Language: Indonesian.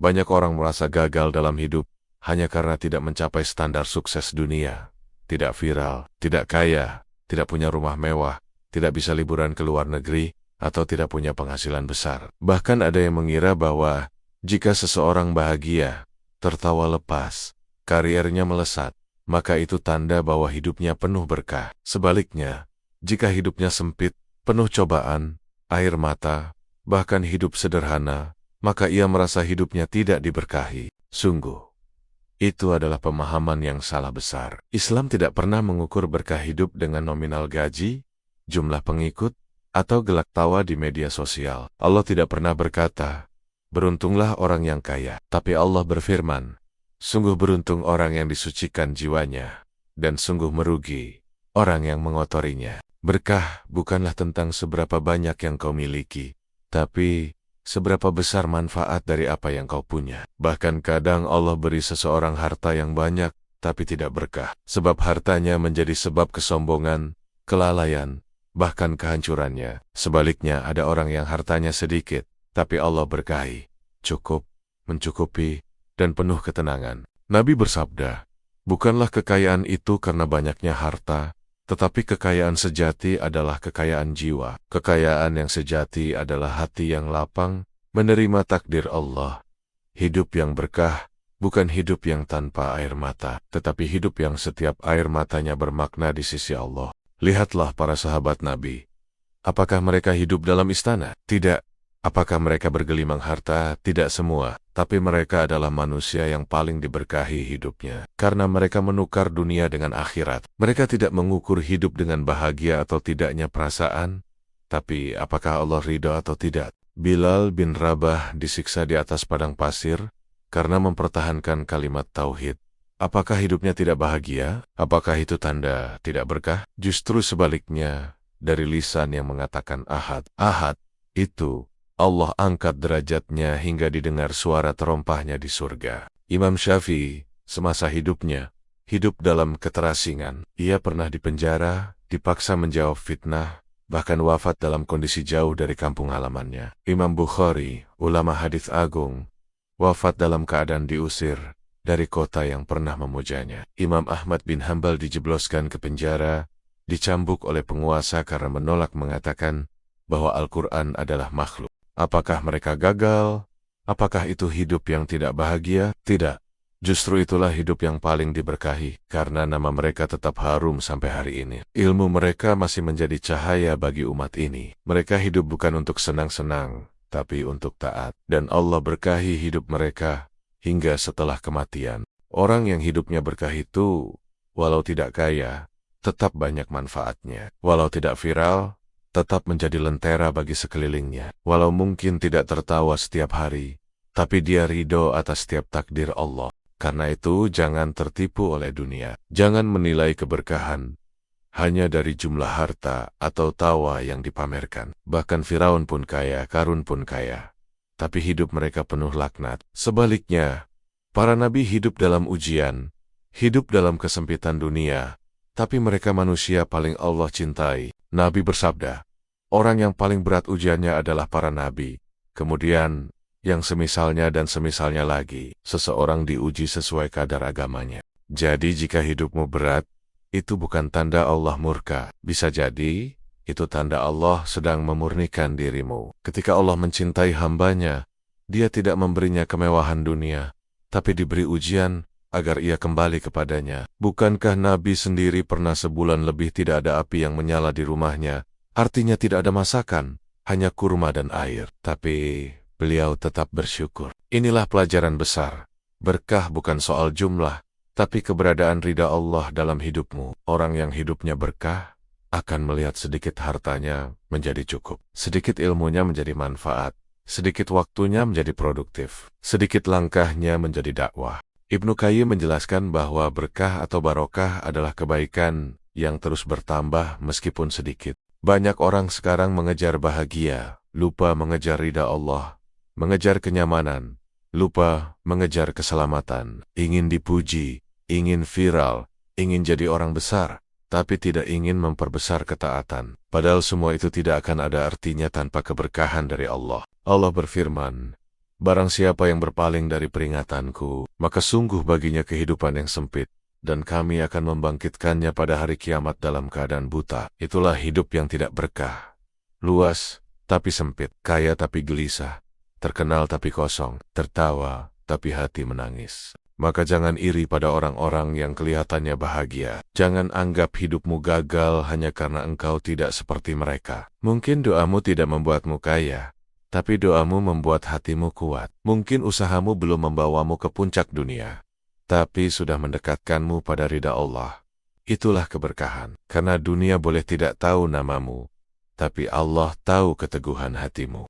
Banyak orang merasa gagal dalam hidup hanya karena tidak mencapai standar sukses dunia. Tidak viral, tidak kaya, tidak punya rumah mewah, tidak bisa liburan ke luar negeri, atau tidak punya penghasilan besar. Bahkan ada yang mengira bahwa jika seseorang bahagia, tertawa lepas, kariernya melesat, maka itu tanda bahwa hidupnya penuh berkah. Sebaliknya, jika hidupnya sempit, penuh cobaan, air mata, bahkan hidup sederhana, maka ia merasa hidupnya tidak diberkahi. Sungguh, itu adalah pemahaman yang salah besar. Islam tidak pernah mengukur berkah hidup dengan nominal gaji, jumlah pengikut, atau gelak tawa di media sosial. Allah tidak pernah berkata, beruntunglah orang yang kaya. Tapi Allah berfirman, sungguh beruntung orang yang disucikan jiwanya, dan sungguh merugi orang yang mengotorinya. Berkah bukanlah tentang seberapa banyak yang kau miliki, tapi seberapa besar manfaat dari apa yang kau punya. Bahkan kadang Allah beri seseorang harta yang banyak, tapi tidak berkah. Sebab hartanya menjadi sebab kesombongan, kelalaian, bahkan kehancurannya. Sebaliknya ada orang yang hartanya sedikit, tapi Allah berkahi, cukup, mencukupi, dan penuh ketenangan. Nabi bersabda, bukanlah kekayaan itu karena banyaknya harta, tetapi kekayaan sejati adalah kekayaan jiwa. Kekayaan yang sejati adalah hati yang lapang, menerima takdir Allah. Hidup yang berkah, bukan hidup yang tanpa air mata, tetapi hidup yang setiap air matanya bermakna di sisi Allah. Lihatlah para sahabat Nabi. Apakah mereka hidup dalam istana? Tidak. Apakah mereka bergelimang harta? Tidak semua. Tapi mereka adalah manusia yang paling diberkahi hidupnya. Karena mereka menukar dunia dengan akhirat. Mereka tidak mengukur hidup dengan bahagia atau tidaknya perasaan. Tapi apakah Allah ridho atau tidak? Bilal bin Rabah disiksa di atas padang pasir karena mempertahankan kalimat tauhid. Apakah hidupnya tidak bahagia? Apakah itu tanda tidak berkah? Justru sebaliknya, dari lisan yang mengatakan ahad. Ahad itu Allah angkat derajatnya hingga didengar suara terompahnya di surga. Imam Syafi'i, semasa hidupnya, hidup dalam keterasingan. Ia pernah dipenjara, dipaksa menjawab fitnah, bahkan wafat dalam kondisi jauh dari kampung halamannya. Imam Bukhari, ulama hadits agung, wafat dalam keadaan diusir dari kota yang pernah memujanya. Imam Ahmad bin Hambal dijebloskan ke penjara, dicambuk oleh penguasa karena menolak mengatakan bahwa Al-Quran adalah makhluk. Apakah mereka gagal? Apakah itu hidup yang tidak bahagia? Tidak. Justru itulah hidup yang paling diberkahi, karena nama mereka tetap harum sampai hari ini. Ilmu mereka masih menjadi cahaya bagi umat ini. Mereka hidup bukan untuk senang-senang, tapi untuk taat. Dan Allah berkahi hidup mereka hingga setelah kematian. Orang yang hidupnya berkah itu, walau tidak kaya, tetap banyak manfaatnya. Walau tidak viral, tetap menjadi lentera bagi sekelilingnya. Walau mungkin tidak tertawa setiap hari, tapi dia ridho atas setiap takdir Allah. Karena itu jangan tertipu oleh dunia. Jangan menilai keberkahan hanya dari jumlah harta atau tawa yang dipamerkan. Bahkan Firaun pun kaya, Karun pun kaya, tapi hidup mereka penuh laknat. Sebaliknya, para nabi hidup dalam ujian, hidup dalam kesempitan dunia, tapi mereka manusia paling Allah cintai. Nabi bersabda, orang yang paling berat ujiannya adalah para nabi. Kemudian, yang semisalnya dan semisalnya lagi, seseorang diuji sesuai kadar agamanya. Jadi jika hidupmu berat, itu bukan tanda Allah murka. Bisa jadi, itu tanda Allah sedang memurnikan dirimu. Ketika Allah mencintai hambanya, Dia tidak memberinya kemewahan dunia, tapi diberi ujian agar ia kembali kepadanya. Bukankah Nabi sendiri pernah sebulan lebih tidak ada api yang menyala di rumahnya? Artinya tidak ada masakan, hanya kurma dan air. Tapi beliau tetap bersyukur. Inilah pelajaran besar. Berkah bukan soal jumlah, tapi keberadaan ridha Allah dalam hidupmu. Orang yang hidupnya berkah akan melihat sedikit hartanya menjadi cukup, sedikit ilmunya menjadi manfaat, sedikit waktunya menjadi produktif, sedikit langkahnya menjadi dakwah. Ibnu Qayyim menjelaskan bahwa berkah atau barokah adalah kebaikan yang terus bertambah meskipun sedikit. Banyak orang sekarang mengejar bahagia, lupa mengejar ridha Allah, mengejar kenyamanan, lupa mengejar keselamatan, ingin dipuji, ingin viral, ingin jadi orang besar, tapi tidak ingin memperbesar ketaatan. Padahal semua itu tidak akan ada artinya tanpa keberkahan dari Allah. Allah berfirman, Barang siapa yang berpaling dari peringatanku, maka sungguh baginya kehidupan yang sempit, dan kami akan membangkitkannya pada hari kiamat dalam keadaan buta. Itulah hidup yang tidak berkah. Luas, tapi sempit, kaya tapi gelisah, terkenal tapi kosong, tertawa, tapi hati menangis. Maka jangan iri pada orang-orang yang kelihatannya bahagia. Jangan anggap hidupmu gagal hanya karena engkau tidak seperti mereka. Mungkin doamu tidak membuatmu kaya, tapi doamu membuat hatimu kuat. Mungkin usahamu belum membawamu ke puncak dunia, tapi sudah mendekatkanmu pada ridha Allah. Itulah keberkahan. Karena dunia boleh tidak tahu namamu, tapi Allah tahu keteguhan hatimu.